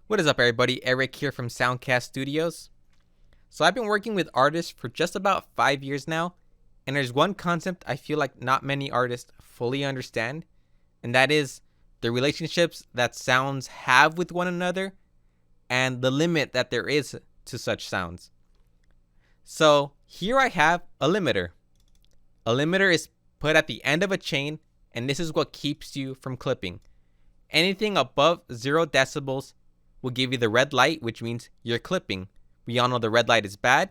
What is up, everybody? Eric here from Soundcast Studios. So I've been working with artists for just about 5 years now, and there's one concept I feel like not many artists fully understand, and that is the relationships that sounds have with one another and the limit that there is to such sounds. So here I have a limiter. A limiter is put at the end of a chain, and this is what keeps you from clipping. Anything above 0 decibels will give you the red light, which means you're clipping. We all know the red light is bad.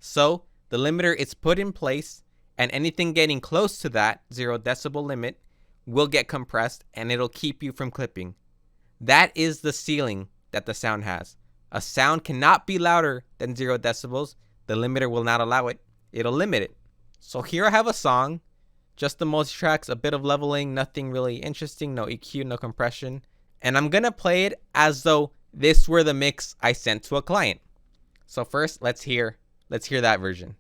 So the limiter is put in place, and anything getting close to that 0 decibel limit will get compressed, and it'll keep you from clipping. That is the ceiling that the sound has. A sound cannot be louder than 0 decibels. The limiter will not allow it. It'll limit it. So here I have a song, just the multi tracks, a bit of leveling, nothing really interesting, no EQ, no compression. And I'm gonna play it as though this were the mix I sent to a client. So first, let's hear that version.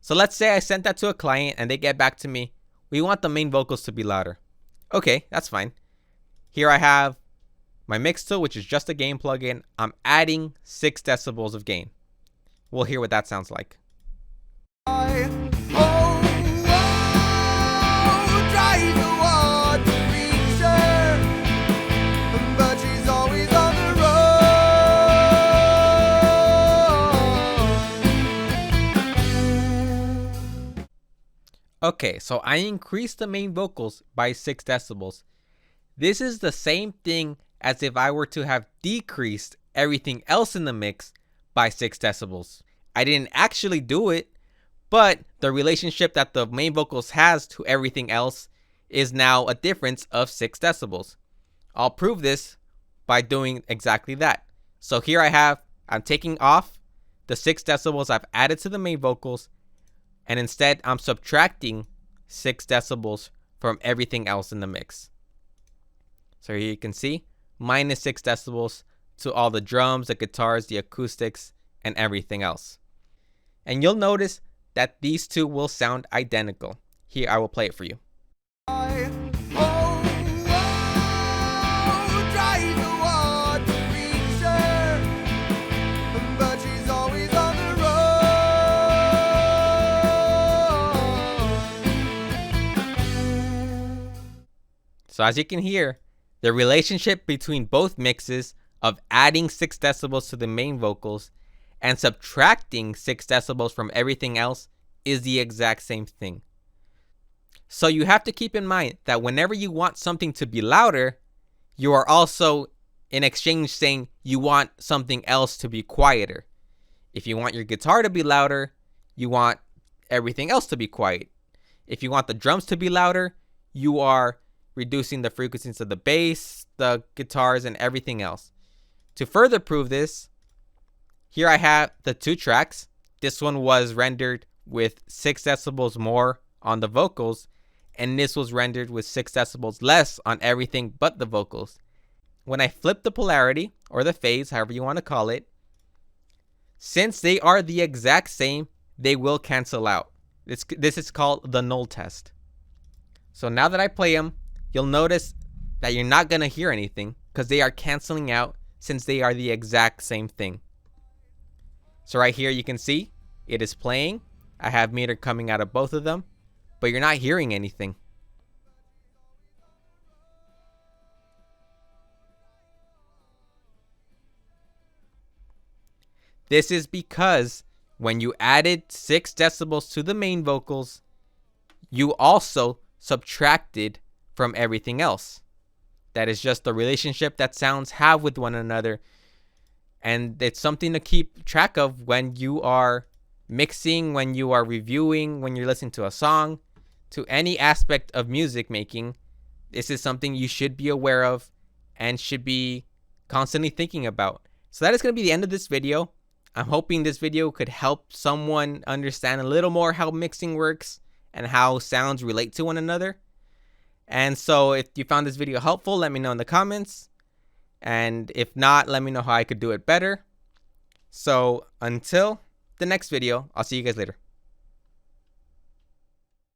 So let's say I sent that to a client and they get back to me, we want the main vocals to be louder. Okay, that's fine. Here I have my mix tool, which is just a gain plugin. I'm adding 6 decibels of gain. We'll hear what that sounds like. Okay, so I increased the main vocals by 6 decibels. This is the same thing as if I were to have decreased everything else in the mix by 6 decibels. I didn't actually do it, but the relationship that the main vocals has to everything else is now a difference of 6 decibels. I'll prove this by doing exactly that. So here I'm taking off the 6 decibels I've added to the main vocals, and instead I'm subtracting 6 decibels from everything else in the mix. So here you can see minus 6 decibels to all the drums, the guitars, the acoustics, and everything else. And you'll notice that these two will sound identical. Here, I will play it for you. So as you can hear, the relationship between both mixes of adding 6 decibels to the main vocals and subtracting 6 decibels from everything else is the exact same thing. So you have to keep in mind that whenever you want something to be louder, you are also in exchange saying you want something else to be quieter. If you want your guitar to be louder, you want everything else to be quiet. If you want the drums to be louder, you are reducing the frequencies of the bass, the guitars, and everything else. To further prove this, here I have the 2 tracks. This one was rendered with 6 decibels more on the vocals, and this was rendered with 6 decibels less on everything but the vocals. When I flip the polarity, or the phase, however you want to call it, since they are the exact same, they will cancel out. This is called the Null test. So now that I play them, you'll notice that you're not going to hear anything because they are canceling out since they are the exact same thing. So right here you can see it is playing. I have meter coming out of both of them, but you're not hearing anything. This is because when you added 6 decibels to the main vocals, you also subtracted from everything else. That is just the relationship that sounds have with one another, and it's something to keep track of when you are mixing, when you are reviewing, when you're listening to a song, to any aspect of music making. This is something you should be aware of and should be constantly thinking about. So that is going to be the end of this video. I'm hoping this video could help someone understand a little more how mixing works and how sounds relate to one another. And so if you found this video helpful, let me know in the comments. And if not, let me know how I could do it better. So until the next video, I'll see you guys later.